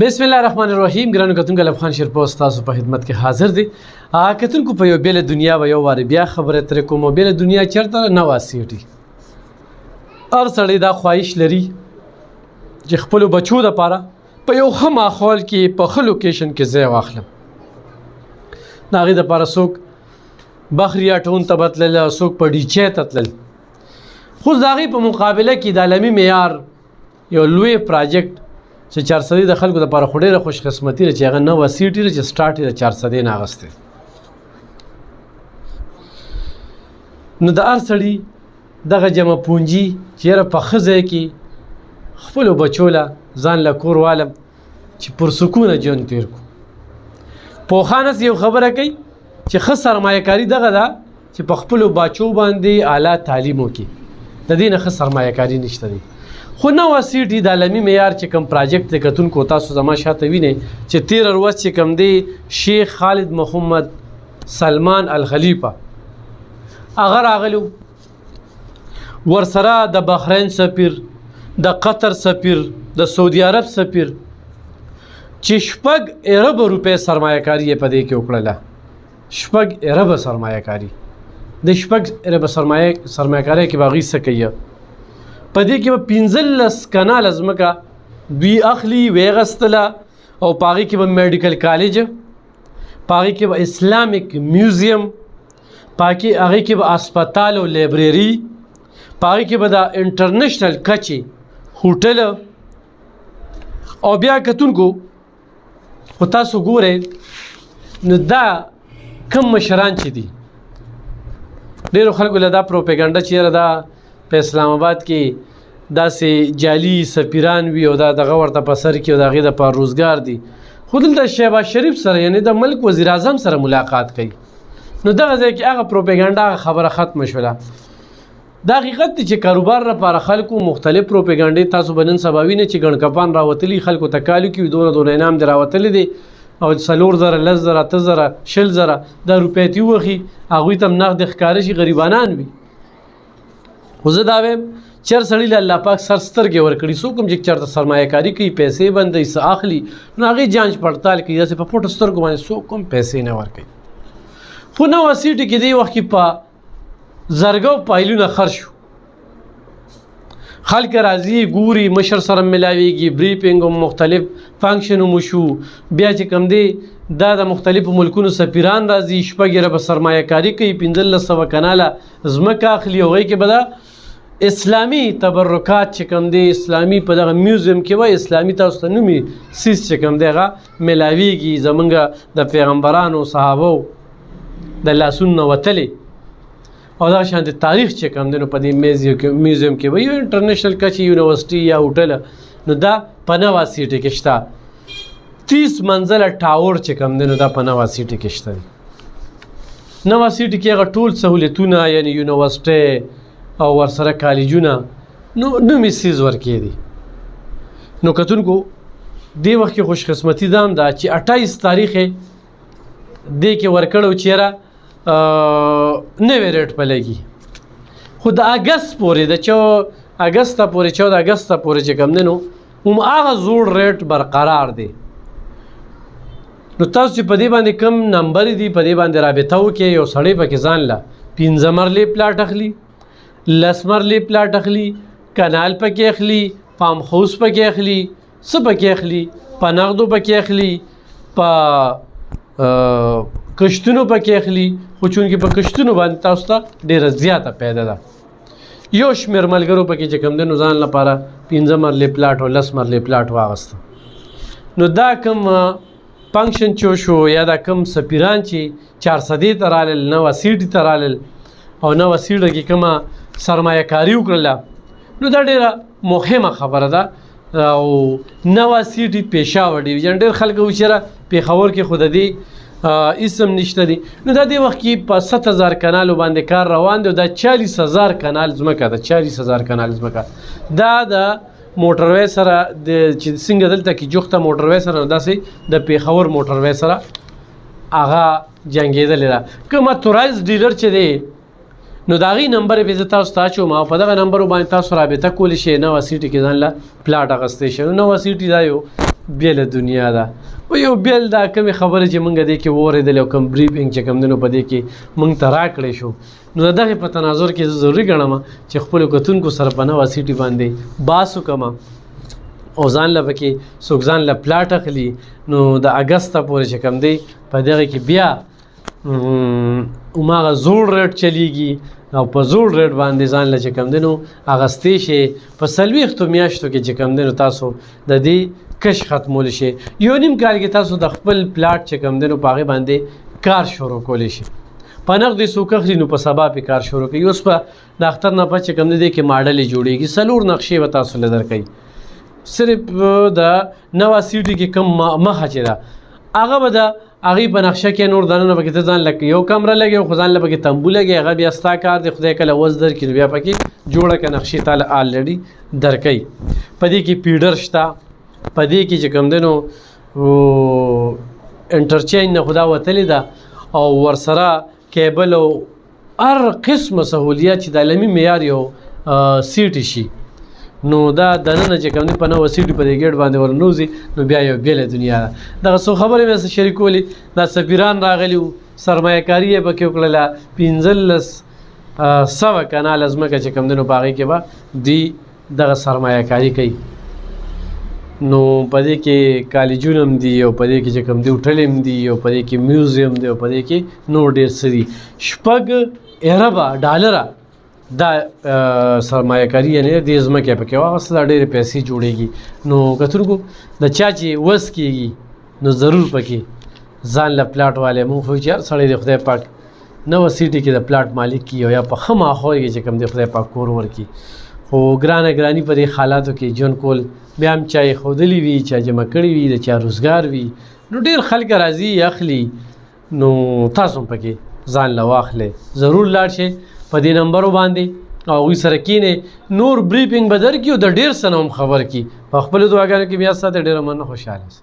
بسم الله الرحمن الرحیم. ګرانو کتونکو افغان شیرپوسټ تاسو په خدمت کې حاضر دي. کتونکو په یو بیل دنیا و یو واره بیا خبره تر کومه بیل دنیا چرته نه واسیټي. هر سړی دا خواهش لري چې خپل بچو د پاره په یو ښه ماحول کې په ښه لوکیشن کې ځای واخلم. د هغې دپاره څوک بخریا ټون ته بتلل، څوک په ډیچې ته تلل. خو د هغې په مقابله کې د عالمي معیار یو لوی پراجیکټ چې 400 د خلکو لپاره خو ډېره خوش قسمتي ده چې هغه نوه سیټ یې چې سټارټ یې د 400 نه اخیستی. نو د هر سړي دغه جمع پونجي چې یاره په ښه ځای کې خپلو بچو له ځان له کور والم چې پرسکونه ژوند تېر کړو. پوخانس یو خبره کوي چې ښه سرمایه کاري دغه ده چې په خپلو بچو باندې اعلی تعلیم وکړي. د دې نه ښه سرمایه کاري نشته دی. خو نوه سیټ د عالمي معیار چې کوم پراجیکټ دی کتونکو تاسو زما شاته وینئ چې 13 ورځ چې کوم دی شیخ خالد محمد سلمان الخلیفه هغه راغلو، ورسره د بحرین سفیر، د قطر سفیر، د سعودي عرب سفیر چې 6 ارب روپۍ سرمایه کاري یې په دې کې وکړله. 6 ارب سرمایه کاري د 6 ارب سرمایه کاري کې به هغوی څه کوي؟ په دې کې به 15 کناله ځمکه دوی اخلي ویغستله او په هغې کې به میډیکل کالج، په هغې کې به اسلامیک میوزیم، په هغې کې به اسپتال او لایبرري، په هغې کې به د انټرنیشنل کچې هوټل. او بیا کتونکو خو تاسو ګورئ نو دا کم مشران چې دي ډېرو خلکو له دا پروپیګنډه چې یاره دا په اسلام آباد کې داسې جعلي سفیران وي او دا دغه ورته په سر کې او د هغې دپاره روزګار دي. خو دلته شهباز شریف سره یعنی د ملک وزیر اعظم سره ملاقات کوي. نو دغه ځای کې هغه پروپیګنډه هغه خبره ختمه شوله. دا حقیقت دی چې کاروبار لپاره خلکو مختلف پروپیګنډې تاسو به نن سبا وینئ چې ګڼکپان راوتلي خلکو ته کالو کې دونه انعام دی راوتلی دی او 4,000 10,000 8,000 10,000 دا روپۍ تې ووخي هغوی ته هم نغد ښکاره شي غریبانان وي. خو زه دا وایم چې هر سړي له الله پاک سر سترګې ورکړي. څوک هم چې چېرته سرمایه کاري کوي پیسې بندوي څه اخلي نو هغې جانچ پړتال کوي. داسې په پټو سترګو باندې څوک هم پیسې نه ورکوي. خو نوه سیټې کې دې وخت کې په زرګو پایلونه خرج شو. خلک راځي ګوري، مشر سره ملاویږي، بریفینګ هم مختلف فنکشن هم وشو. بیا چې کوم دی دا د مختلفو ملکونو سفیران راځي، 6 ګیره به سرمایه کاري کوي، 1500 کناله ځمکه اخلي او هغې کې به دا اسلامي تبرکات چې کوم دی اسلامي په دغه میوزیم کې وایي اسلامي تاسو ته نومي سیز چې کوم دی هغه ملاویږي. زمونږ د پیغمبرانو صحابو د لاسونو نه وتلې او دغه شان د تاریخ چې کوم دی نو په دې میوزیم کې وایي انټرنیشنل کچې یونیورسټي یا هوټل نو دا په نوه سیټې کې شته. 30 منزله ټاور چې کوم دی نو دا په نوه سیټې کې شته دی. نوه سیټې کې هغه ټول سهولتونه یعنی یونیورسټۍ او ورسره کالجونه نومي سیز ورکې دي. نو کتونکو دې وخت کې خوش قسمتي دا هم ده چې 28 تاریخ یې دې کې ورکړی چې یاره نوی ریټ به لګي. خو د اګست پورې د اګسته پورې 14 اګسته پورې چې کوم دی نو هماغه زوړ ریټ برقرار دی. نو تاسو چې په دې باندې کم نمبر دي په دې باندې رابطه وکړئ. یو سړی پکې ځان له 15 مرلې پلاټ اخلي، 10 مرلې پلاټ اخلي، کنال پکې اخلي، فارم هاوس پکې اخلي، څه پکې اخلي، په نغدو پکې اخلي، په کشتونو پکې اخلي. خو چونکې په کشتونو باندې تاسو ته ډېره زیاته پیدا ده. یو شمېر ملګرو پکې چې کوم دی نو ځان لپاره 15 مرلې پلاټ او 10 مرلې پلاټ واغسته. نو دا کوم فنکشن چې وشو یا دا کوم سفیران چې 400 ته رالل، نوه سیټې ته رالل او نوه سیټه کې کومه سرمایه کاري وکړله نو دا ډېره مهمه خبره ده. او نوه سیټې پېښور ډیویژن ډېر خلک وایي چې پېښور کې خو د دې اسم نشته دی. نو دا دې وخت کې په 7000 کنالو باندې کار روان دی او دا 40,000 کنال ځمکه ده. 40,000 کنال ځمکه دا د موټروی سره د چې څنګه دلته کې جوخته موټروی سره داسې د پېښور موټروی سره هغه جنګېدلې ده. کومه تورایز ډیلر چې دی نو د هغې نمبر یې زه تاسو ته اچوم او په دغه نمبرو باندې تاسو رابطه کولی شئ. نوه سیټې کې ځان له پلاټ اخیستی شئ. نو نوه سیټې دا یو بیله دنیا ده. و یو بیل دا کمې خبرې چې موږ دې کې واورېدلې او کوم بریفینګ چې کوم دی نو په دې کې موږ ته راکړی شو، نو د دغې په تناظر کې زه ضروري ګڼم چې خپلو کتونکو سره په نوه سیټي باندې باس وکړم او ځان له پکې څوک ځان له پلاټ اخلي نو د اګسته پورې چې کوم دی په دغې کې بیا هماغه زوړ ریټ چلیږي او په زوړ ریټ باندې ځان له چې کوم دی نو اخیستی شي. په 40 میاشتو کې چې کوم دی نو تاسو د دې کش ختمولی شي. یو نیم کال کې تاسو د خپل پلاټ چې کوم دی نو په هغې باندې کار شروع کولی شي. په نغدې څوک اخلي نو په سبا پې کار شروع کوي. اوس په د اختر نه پس چې کوم دی دې کې ماډلې جوړېږي، 4 نقشې به تاسو له درکوي. صرف د نوه سیټي کې کوم مخه چې ده هغه به د هغې په نقشه کې نور دننه پکې ته ځان لکه یو کمره لګې خو ځان له پکې تمبو لګې، هغه بیا ستا کار دی، خدای کله وس درکړي نو بیا پکې جوړه که نقشې تاله آلریډي درکوي. په دې کې پیډر شته، په دې کې چې کوم دی نو انټرچینج نه خو دا وتلې ده او ورسره کیبل او هر قسمه سهولیات چې د عالمي معیار یو سیټ شي نو دا دننه چې کوم دی په نوه سیټي په دې ګیټ باندې ورنوځي نو بیا یو بیله دنیا ده. دغه څو خبرې مې سره شریکولې. دا سفیران راغلي وو، سرمایه کاري یې پکې وکړله، 1500 کناله ځمکه چې کوم دی نو په هغې کې به دوی دغه سرمایه کاري کوي. نو په دې کې کالجونه هم دي او په دې کې چې کوم دی هوټل هم دي او په دې کې میوزیم دی او په دې کې نور ډېر څه دي. 6 اربه ډالره دا سرمایه کاري یعنې دې ځمکې پکې واغسته، دا ډېرې پیسې جوړېږي. نو کتونکو د چا چې وس کېږي نو ضرور پکې ځان له پلاټ والی مونږ خو چې هر سړی د خدای پاک نوه سیټي کې د پلاټ مالک کي او یا په ښه ماحول کې چې کوم دی خدای پاک کور ورکړي. خو ګرانې په دې حالاتو کې ژوند کول بیا هم چا یې ښودلي وي، چا جمع کړي وي، د چا روزګار وي، نو ډېر خلک راځي اخلي. نو تاسو هم پکې ځان له واخلئ، ضرور لاړ شئ په دې نمبرو باندې او هغوی سره کینې، نور بریفینګ به درکړي او د ډېر څه نه هم خبر کړي. په خپلو دعاګانو کې بیا ساته ډېره مننه، خوشحاله اوسئ.